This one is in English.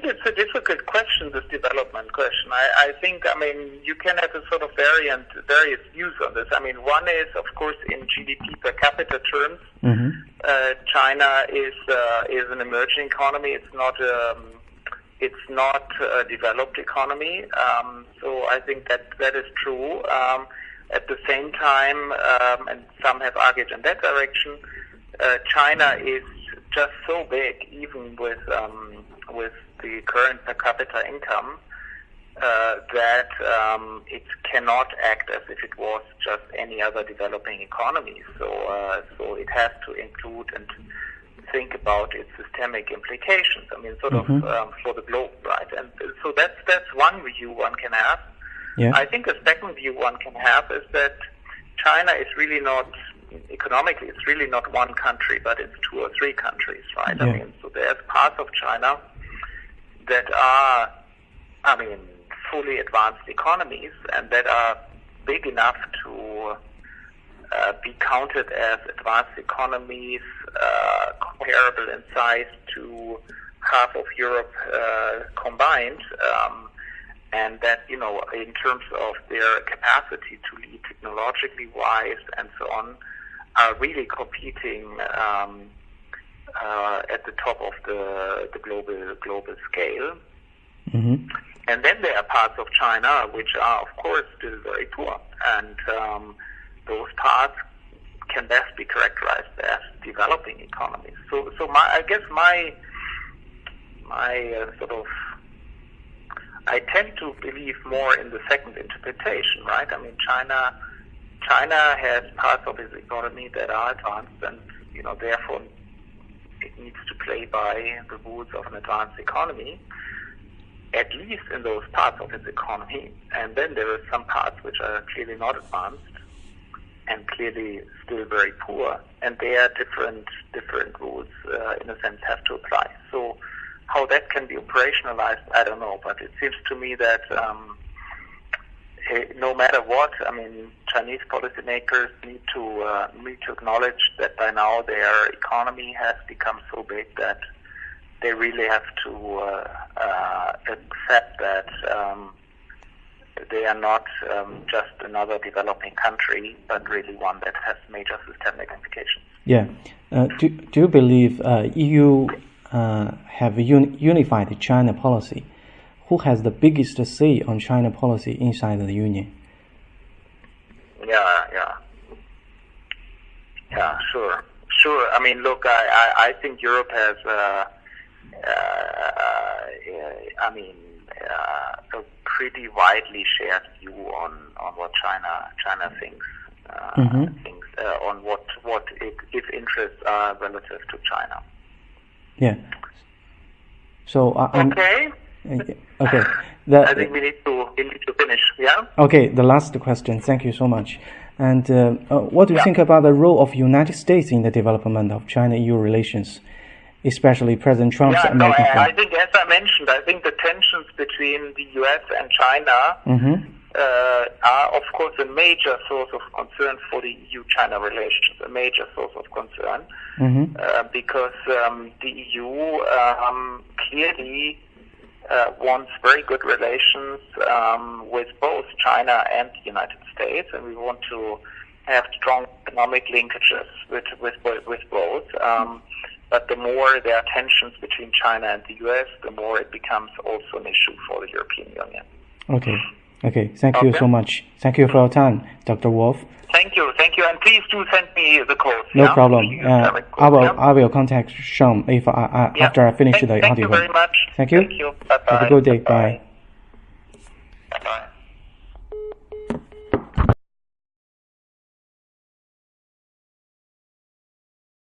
it's a difficult question, this development question. I think, you can have a sort of various views on this. One is, of course, in GDP per capita terms, China is an emerging economy. It's not a developed economy. So I think that is true. At the same time, and some have argued in that direction, China is just so big, even with the current per capita income, that it cannot act as if it was just any other developing economy. So it has to include and think about its systemic implications. For the globe, right? And so that's one view one can have. Yeah. I think a second view one can have is that China is really not, economically, it's really not one country, but it's two or three countries, right? Yeah. So there's parts of China that are, fully advanced economies and that are big enough to be counted as advanced economies, comparable in size to half of Europe combined, and that, in terms of their capacity to lead technologically wise and so on, are really competing at the top of the global scale. Mm-hmm. And then there are parts of China which are, of course, still very poor, and those parts can best be characterized as developing economies. So I guess my I tend to believe more in the second interpretation, right? China has parts of its economy that are advanced, and therefore it needs to play by the rules of an advanced economy, at least in those parts of its economy. And then there are some parts which are clearly not advanced and clearly still very poor, and there different rules in a sense have to apply. So how that can be operationalized, I don't know, but it seems to me that no matter what, Chinese policymakers need to acknowledge that by now their economy has become so big that they really have to accept that they are not just another developing country, but really one that has major systemic implications. Yeah. Do you believe EU have unified China policy? Who has the biggest say on China policy inside the Union? Yeah, sure. Look, I think Europe has a pretty widely shared view on what China thinks, on what its interests are relative to China. Yeah. So okay. Okay. I think we need to finish. Yeah. Okay. The last question. Thank you so much. And what do you think about the role of United States in the development of China-EU relations, especially President Trump's American I think, as I mentioned, I think the tensions between the U.S. and China are, of course, a major source of concern for the EU-China relations, a major source of concern, because the EU clearly wants very good relations with both China and the United States, and we want to have strong economic linkages with both. But the more there are tensions between China and the U.S., the more it becomes also an issue for the European Union. Okay. Thank you so much. Thank you for your time, Dr. Wolf. Thank you, and please do send me the code. No problem. I will contact Sean if after I finish the audio. Thank you very much. Thank you. Bye-bye. Have a good day. Bye. Bye.